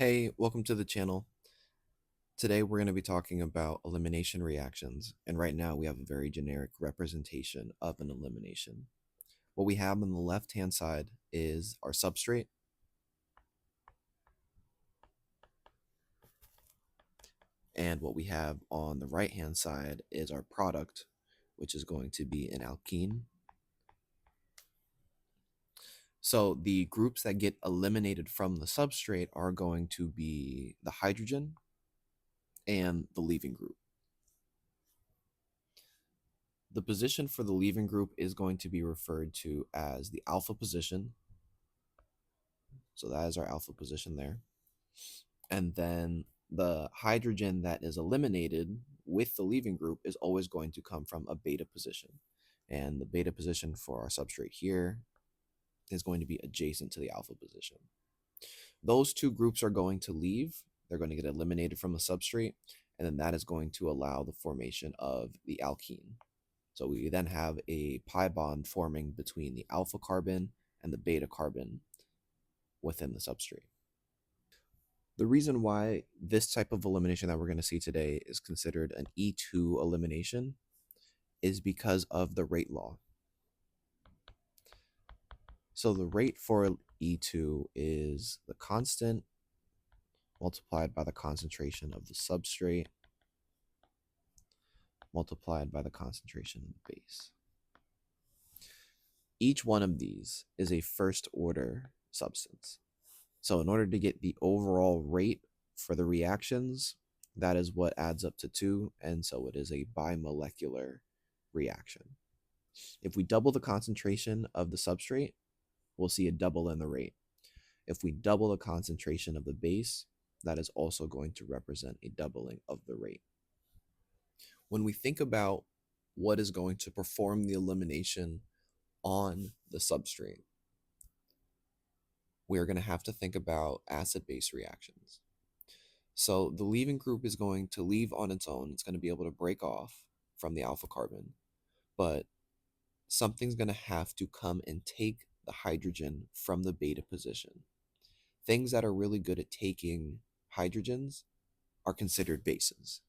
Hey, welcome to the channel. Today we're going to be talking about elimination reactions, and right now we have a very generic representation of an elimination. What we have on the left-hand side is our substrate, and what we have on the right-hand side is our product, which is going to be an alkene. So the groups that get eliminated from the substrate are going to be the hydrogen and the leaving group. The position for the leaving group is going to be referred to as the alpha position. So that is our alpha position there. And then the hydrogen that is eliminated with the leaving group is always going to come from a beta position. And the beta position for our substrate here is going to be adjacent to the alpha position. Those two groups are going to leave. They're going to get eliminated from the substrate, and then that is going to allow the formation of the alkene. So we then have a pi bond forming between the alpha carbon and the beta carbon within the substrate. The reason why this type of elimination that we're going to see today is considered an E2 elimination is because of the rate law. So the rate for E2 is the constant multiplied by the concentration of the substrate multiplied by the concentration of the base. Each one of these is a first order substance. So in order to get the overall rate for the reactions, that is what adds up to 2, and so it is a bimolecular reaction. If we double the concentration of the substrate, we'll see a double in the rate. If we double the concentration of the base, that is also going to represent a doubling of the rate. When we think about what is going to perform the elimination on the substrate, we're going to have to think about acid-base reactions. So the leaving group is going to leave on its own. It's going to be able to break off from the alpha carbon, but something's going to have to come and take the hydrogen from the beta position. Things that are really good at taking hydrogens are considered bases.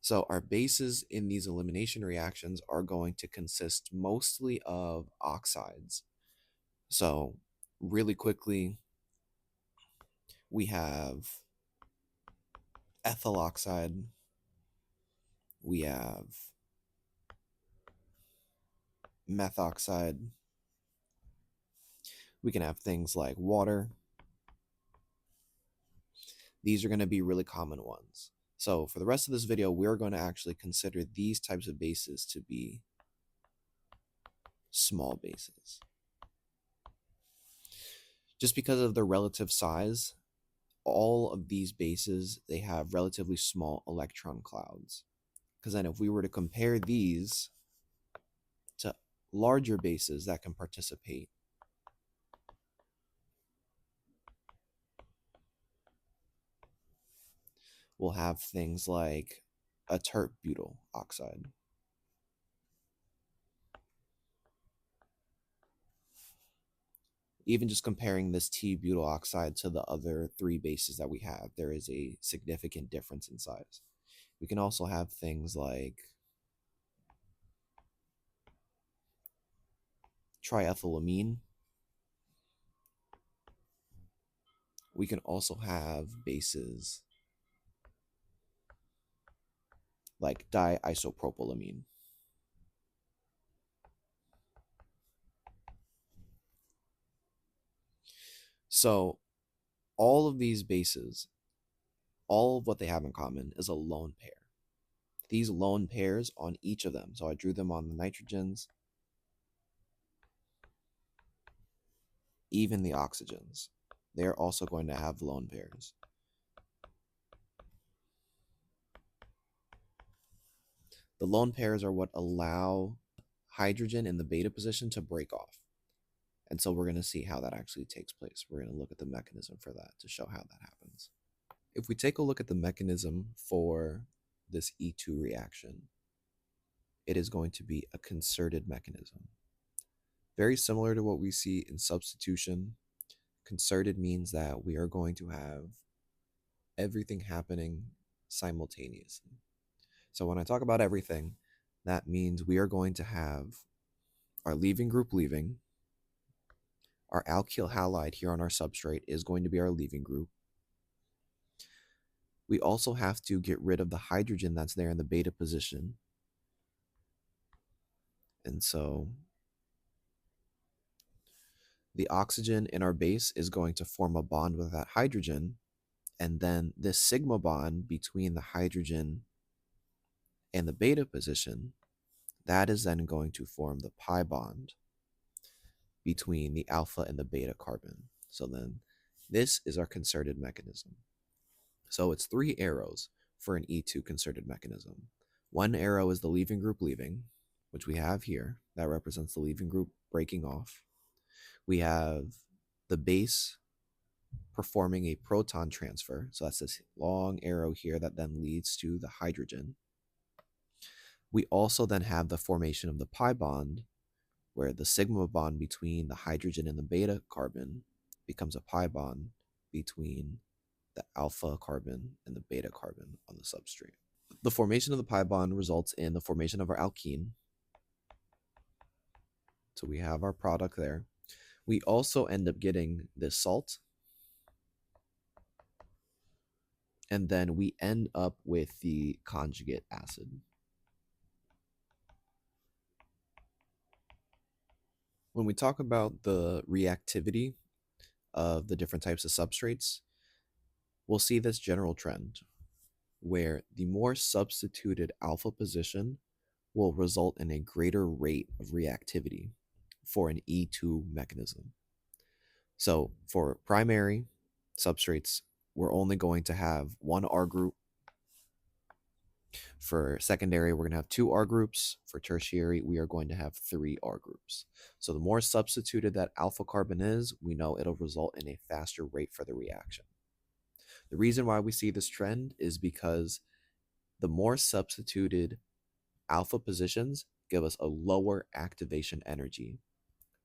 So our bases in these elimination reactions are going to consist mostly of oxides. So really quickly, we have ethyl oxide, we have methoxide, we can have things like water. These are going to be really common ones. So for the rest of this video, we're going to actually consider these types of bases to be small bases. Just because of their relative size, all of these bases, they have relatively small electron clouds. Because then if we were to compare these to larger bases that can participate, we'll have things like a tert butyl oxide. Even just comparing this T-butyl oxide to the other 3 bases that we have, there is a significant difference in size. We can also have things like triethylamine. We can also have bases like diisopropylamine. So all of these bases, all of what they have in common is a lone pair. These lone pairs on each of them, so I drew them on the nitrogens, even the oxygens, they're also going to have lone pairs. The lone pairs are what allow hydrogen in the beta position to break off. And so we're going to see how that actually takes place. We're going to look at the mechanism for that to show how that happens. If we take a look at the mechanism for this E2 reaction, it is going to be a concerted mechanism. Very similar to what we see in substitution, concerted means that we are going to have everything happening simultaneously. So when I talk about everything, that means we are going to have our leaving group leaving, our alkyl halide here on our substrate is going to be our leaving group. We also have to get rid of the hydrogen that's there in the beta position. And so the oxygen in our base is going to form a bond with that hydrogen. And then this sigma bond between the hydrogen and the beta position, that is then going to form the pi bond between the alpha and the beta carbon. So then this is our concerted mechanism. So it's 3 arrows for an E2 concerted mechanism. One arrow is the leaving group leaving, which we have here. That represents the leaving group breaking off. We have the base performing a proton transfer. So that's this long arrow here that then leads to the hydrogen. We also then have the formation of the pi bond, where the sigma bond between the hydrogen and the beta carbon becomes a pi bond between the alpha carbon and the beta carbon on the substrate. The formation of the pi bond results in the formation of our alkene. So we have our product there. We also end up getting this salt. And then we end up with the conjugate acid. When we talk about the reactivity of the different types of substrates, we'll see this general trend where the more substituted alpha position will result in a greater rate of reactivity for an E2 mechanism. So for primary substrates, we're only going to have one R group. For secondary, we're going to have 2 R groups. For tertiary, we are going to have 3 R groups. So the more substituted that alpha carbon is, we know it'll result in a faster rate for the reaction. The reason why we see this trend is because the more substituted alpha positions give us a lower activation energy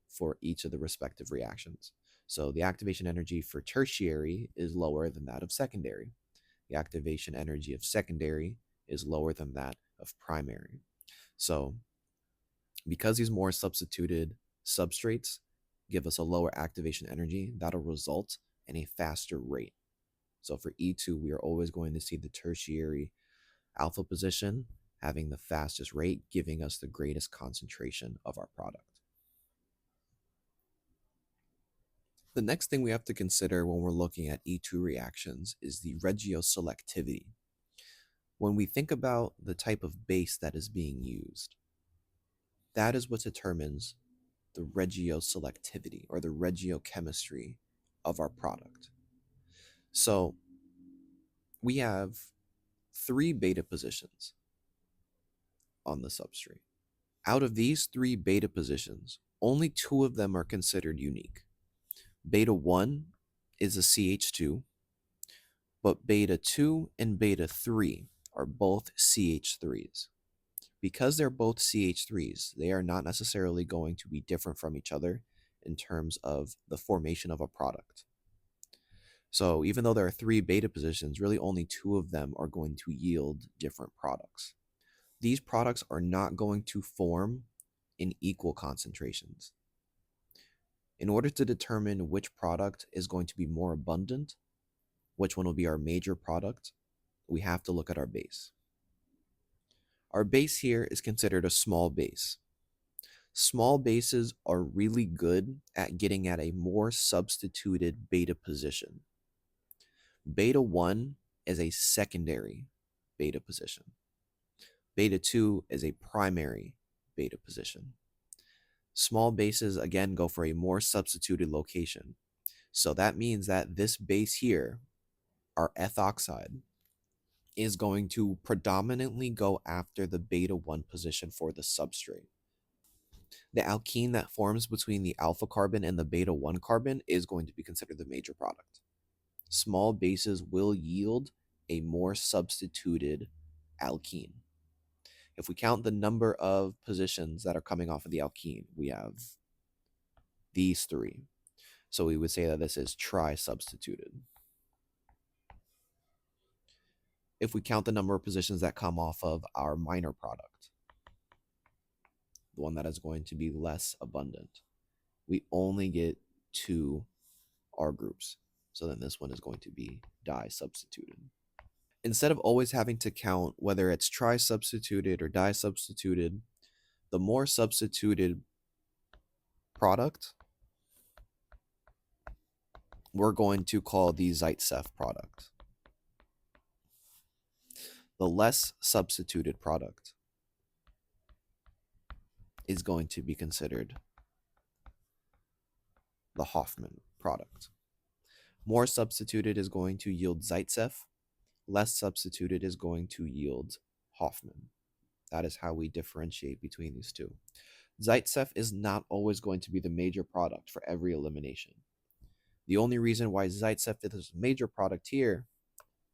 for each of the respective reactions. So the activation energy for tertiary is lower than that of secondary. The activation energy of secondary is lower than that of primary. So because these more substituted substrates give us a lower activation energy, that'll result in a faster rate. So for E2, we are always going to see the tertiary alpha position having the fastest rate, giving us the greatest concentration of our product. The next thing we have to consider when we're looking at E2 reactions is the regioselectivity. When we think about the type of base that is being used, that is what determines the regioselectivity or the regiochemistry of our product. So we have 3 beta positions on the substrate. Out of these 3 beta positions, only 2 of them are considered unique. Beta 1 is a CH2, but beta 2 and beta 3 are both CH3s. Because they're both CH3s, they are not necessarily going to be different from each other in terms of the formation of a product. So even though there are 3 beta positions, really only 2 of them are going to yield different products. These products are not going to form in equal concentrations. In order to determine which product is going to be more abundant, which one will be our major product, we have to look at our base. Our base here is considered a small base. Small bases are really good at getting at a more substituted beta position. Beta 1 is a secondary beta position. Beta 2 is a primary beta position. Small bases, again, go for a more substituted location. So that means that this base here, our ethoxide, is going to predominantly go after the beta 1 position for the substrate. The alkene that forms between the alpha carbon and the beta 1 carbon is going to be considered the major product. Small bases will yield a more substituted alkene. If we count the number of positions that are coming off of the alkene, we have these three. So we would say that this is tri-substituted. If we count the number of positions that come off of our minor product, the one that is going to be less abundant, we only get 2 R groups. So then this one is going to be di-substituted. Instead of always having to count whether it's tri-substituted or di-substituted, the more substituted product we're going to call the Zaitsev product. The less substituted product is going to be considered the Hofmann product. More substituted is going to yield Zaitsev. Less substituted is going to yield Hofmann. That is how we differentiate between these two. Zaitsev is not always going to be the major product for every elimination. The only reason why Zaitsev is a major product here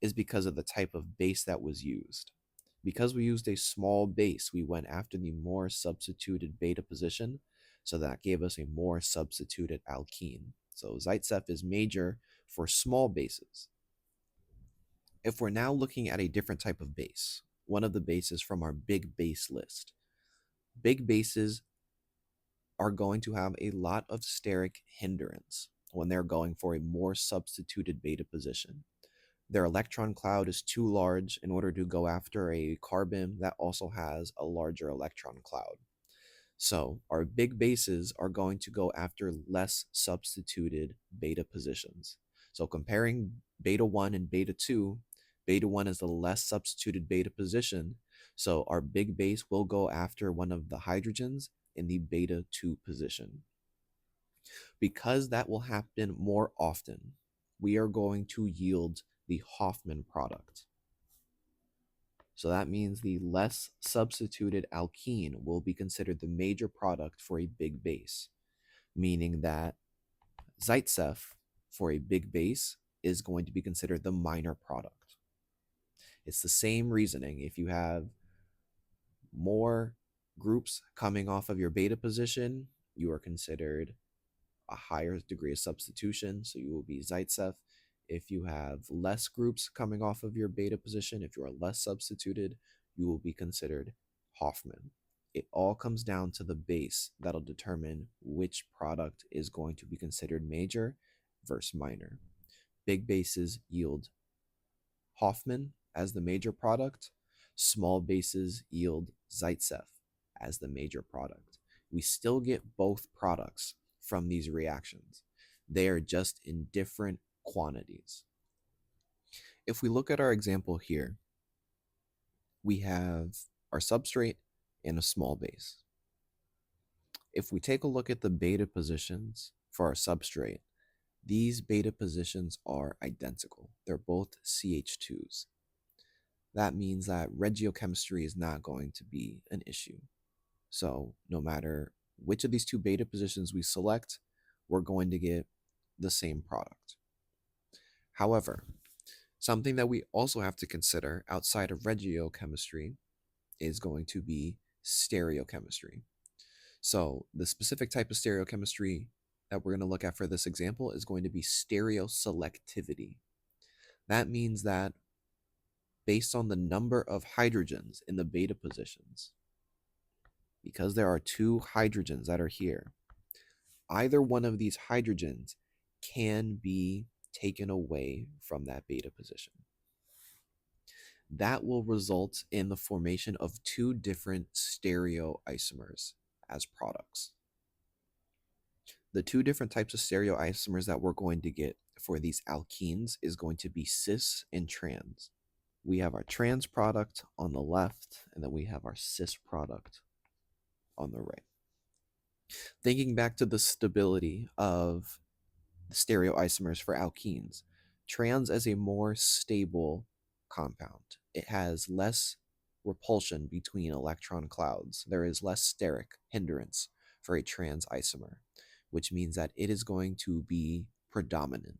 is because of the type of base that was used. Because we used a small base, we went after the more substituted beta position, so that gave us a more substituted alkene. So Zaitsev is major for small bases. If we're now looking at a different type of base, one of the bases from our big base list, big bases are going to have a lot of steric hindrance when they're going for a more substituted beta position. Their electron cloud is too large in order to go after a carbon that also has a larger electron cloud. So our big bases are going to go after less substituted beta positions. So comparing beta 1 and beta 2, beta 1 is the less substituted beta position. So our big base will go after one of the hydrogens in the beta 2 position. Because that will happen more often, we are going to yield the Hofmann product. So that means the less substituted alkene will be considered the major product for a big base, meaning that Zaitsev for a big base is going to be considered the minor product. It's the same reasoning. If you have more groups coming off of your beta position, you are considered a higher degree of substitution, so you will be Zaitsev. If you have less groups coming off of your beta position, if you are less substituted, you will be considered Hofmann. It all comes down to the base that'll determine which product is going to be considered major versus minor. Big bases yield Hofmann as the major product. Small bases yield Zaitsev as the major product. We still get both products from these reactions. They are just in different quantities. If we look at our example here, we have our substrate and a small base. If we take a look at the beta positions for our substrate, these beta positions are identical. They're both CH2s. That means that regiochemistry is not going to be an issue. So no matter which of these two beta positions we select, we're going to get the same product. However, something that we also have to consider outside of regiochemistry is going to be stereochemistry. So the specific type of stereochemistry that we're going to look at for this example is going to be stereoselectivity. That means that based on the number of hydrogens in the beta positions, because there are 2 hydrogens that are here, either one of these hydrogens can be taken away from that beta position. That will result in the formation of 2 different stereoisomers as products. The 2 different types of stereoisomers that we're going to get for these alkenes is going to be cis and trans. We have our trans product on the left, and then we have our cis product on the right. Thinking back to the stability of the stereoisomers for alkenes, trans is a more stable compound. It has less repulsion between electron clouds. There is less steric hindrance for a trans isomer, which means that it is going to be predominant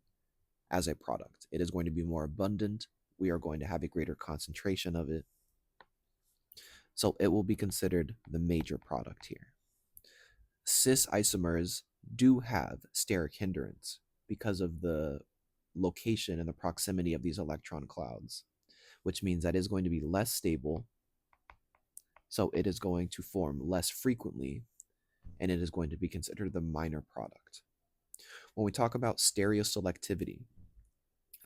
as a product. It is going to be more abundant. We are going to have a greater concentration of it. So it will be considered the major product here. Cis isomers do have steric hindrance because of the location and the proximity of these electron clouds, which means that is going to be less stable. So it is going to form less frequently, and it is going to be considered the minor product. When we talk about stereoselectivity,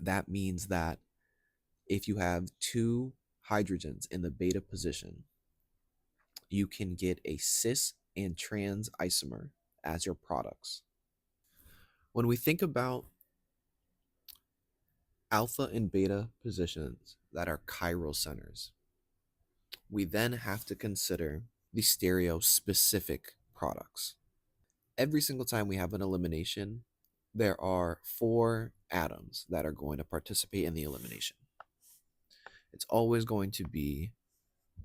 that means that if you have two hydrogens in the beta position, you can get a cis and trans isomer as your products. When we think about alpha and beta positions that are chiral centers, we then have to consider the stereospecific products. Every single time we have an elimination, there are 4 atoms that are going to participate in the elimination. It's always going to be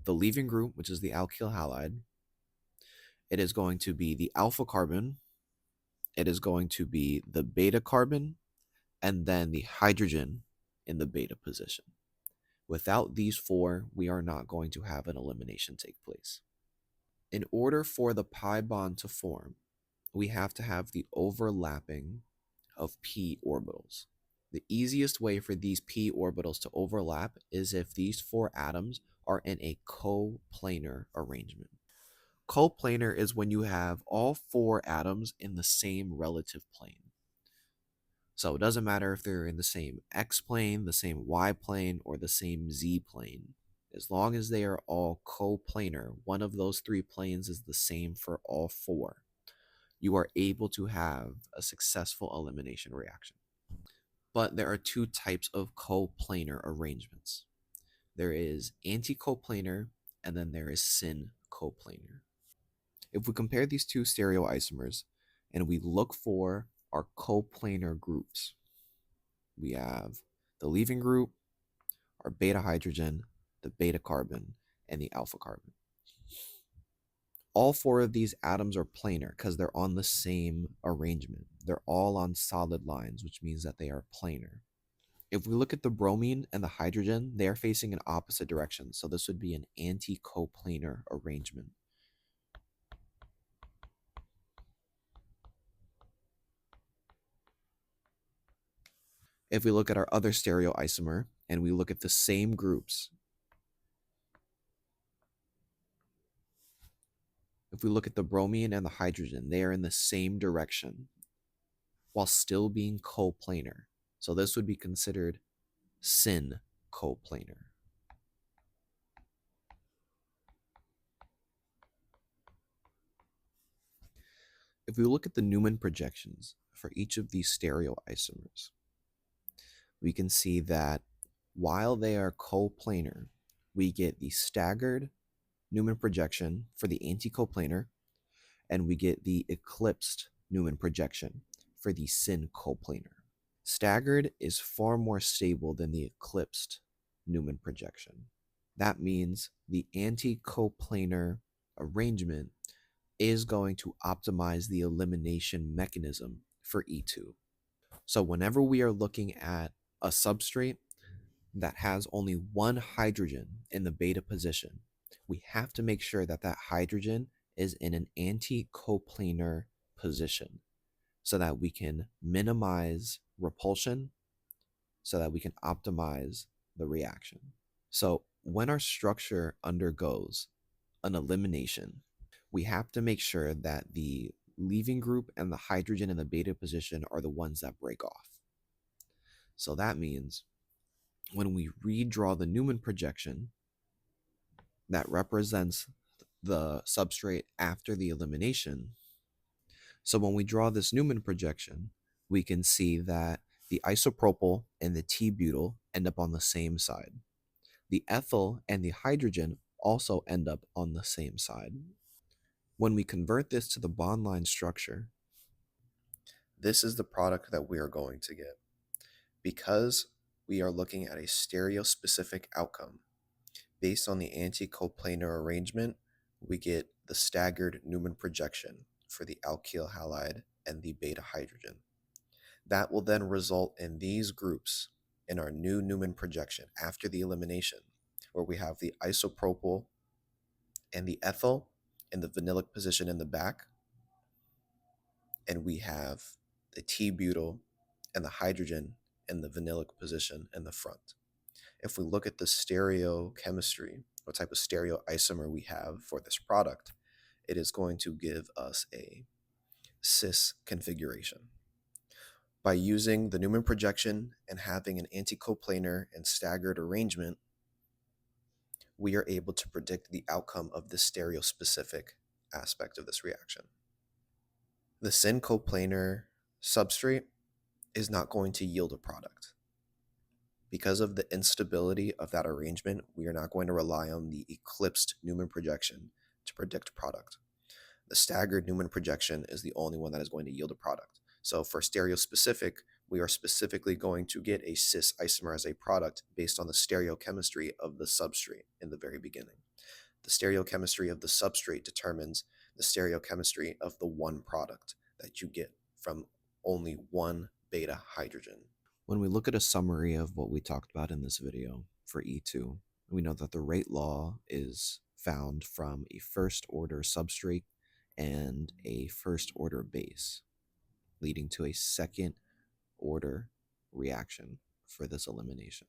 the leaving group, which is the alkyl halide. It is going to be the alpha carbon. It is going to be the beta carbon, and then the hydrogen in the beta position. Without these 4, we are not going to have an elimination take place. In order for the pi bond to form, we have to have the overlapping of p orbitals. The easiest way for these p orbitals to overlap is if these 4 atoms are in a coplanar arrangement. Coplanar is when you have all 4 atoms in the same relative plane. So it doesn't matter if they're in the same x plane, the same y plane, or the same z plane. As long as they are all coplanar, one of those 3 planes is the same for all 4, you are able to have a successful elimination reaction. But there are 2 types of coplanar arrangements. There is anti-coplanar, and then there is syn coplanar. If we compare these 2 stereoisomers and we look for our coplanar groups, we have the leaving group, our beta hydrogen, the beta carbon, and the alpha carbon. All 4 of these atoms are planar because they're on the same arrangement. They're all on solid lines, which means that they are planar. If we look at the bromine and the hydrogen, they are facing in opposite directions. So this would be an anti-coplanar arrangement. If we look at our other stereoisomer and we look at the same groups, if we look at the bromine and the hydrogen, they are in the same direction while still being coplanar. So this would be considered syn coplanar. If we look at the Newman projections for each of these stereoisomers, we can see that while they are coplanar, we get the staggered Newman projection for the anticoplanar, and we get the eclipsed Newman projection for the syn coplanar. Staggered is far more stable than the eclipsed Newman projection. That means the anticoplanar arrangement is going to optimize the elimination mechanism for E2. So whenever we are looking at a substrate that has only one hydrogen in the beta position, we have to make sure that that hydrogen is in an anti-coplanar position so that we can minimize repulsion, so that we can optimize the reaction. So when our structure undergoes an elimination, we have to make sure that the leaving group and the hydrogen in the beta position are the ones that break off. So that means when we redraw the Newman projection that represents the substrate after the elimination, so when we draw this Newman projection, we can see that the isopropyl and the T-butyl end up on the same side. The ethyl and the hydrogen also end up on the same side. When we convert this to the bond line structure, this is the product that we are going to get. Because we are looking at a stereospecific outcome, based on the anti-coplanar arrangement, we get the staggered Newman projection for the alkyl halide and the beta hydrogen. That will then result in these groups in our new Newman projection after the elimination, where we have the isopropyl and the ethyl in the vinylic position in the back, and we have the T-butyl and the hydrogen in the vinylic position in the front. If we look at the stereochemistry, what type of stereoisomer we have for this product, it is going to give us a cis configuration. By using the Newman projection and having an anticoplanar and staggered arrangement, we are able to predict the outcome of the stereospecific aspect of this reaction. The syncoplanar substrate is not going to yield a product. Because of the instability of that arrangement, we are not going to rely on the eclipsed Newman projection to predict product. The staggered Newman projection is the only one that is going to yield a product. So for stereospecific, we are specifically going to get a cis isomer as a product based on the stereochemistry of the substrate in the very beginning. The stereochemistry of the substrate determines the stereochemistry of the one product that you get from only one beta hydrogen. When we look at a summary of what we talked about in this video for E2, we know that the rate law is found from a first order substrate and a first order base, leading to a second order reaction for this elimination.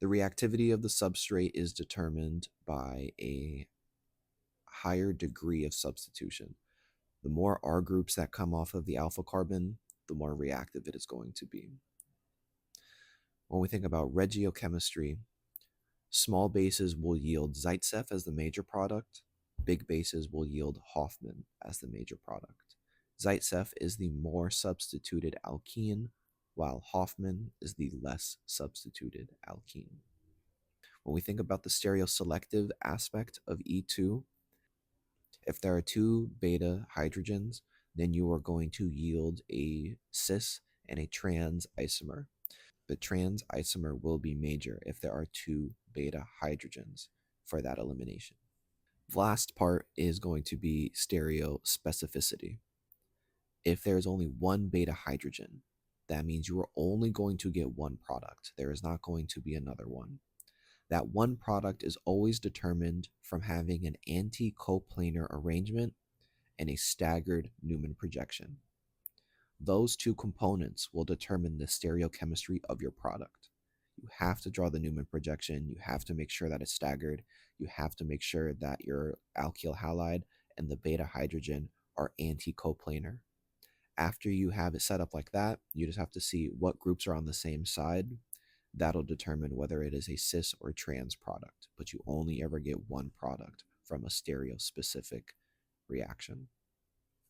The reactivity of the substrate is determined by a higher degree of substitution. The more R groups that come off of the alpha carbon, the more reactive it is going to be. When we think about regiochemistry, small bases will yield Zaitsev as the major product. Big bases will yield Hoffman as the major product. Zaitsev is the more substituted alkene, while Hoffman is the less substituted alkene. When we think about the stereoselective aspect of E2, if there are two beta hydrogens, then you are going to yield a cis and a trans isomer. The trans isomer will be major if there are two beta hydrogens for that elimination. The last part is going to be stereospecificity. If there's only one beta hydrogen, that means you are only going to get one product. There is not going to be another one. That one product is always determined from having an anti-coplanar arrangement and a staggered Newman projection. Those two components will determine the stereochemistry of your product. You have to draw the Newman projection. You have to make sure that it's staggered. You have to make sure that your alkyl halide and the beta hydrogen are anti-coplanar. After you have it set up like that, you just have to see what groups are on the same side. That'll determine whether it is a cis or trans product, but you only ever get one product from a stereospecific reaction.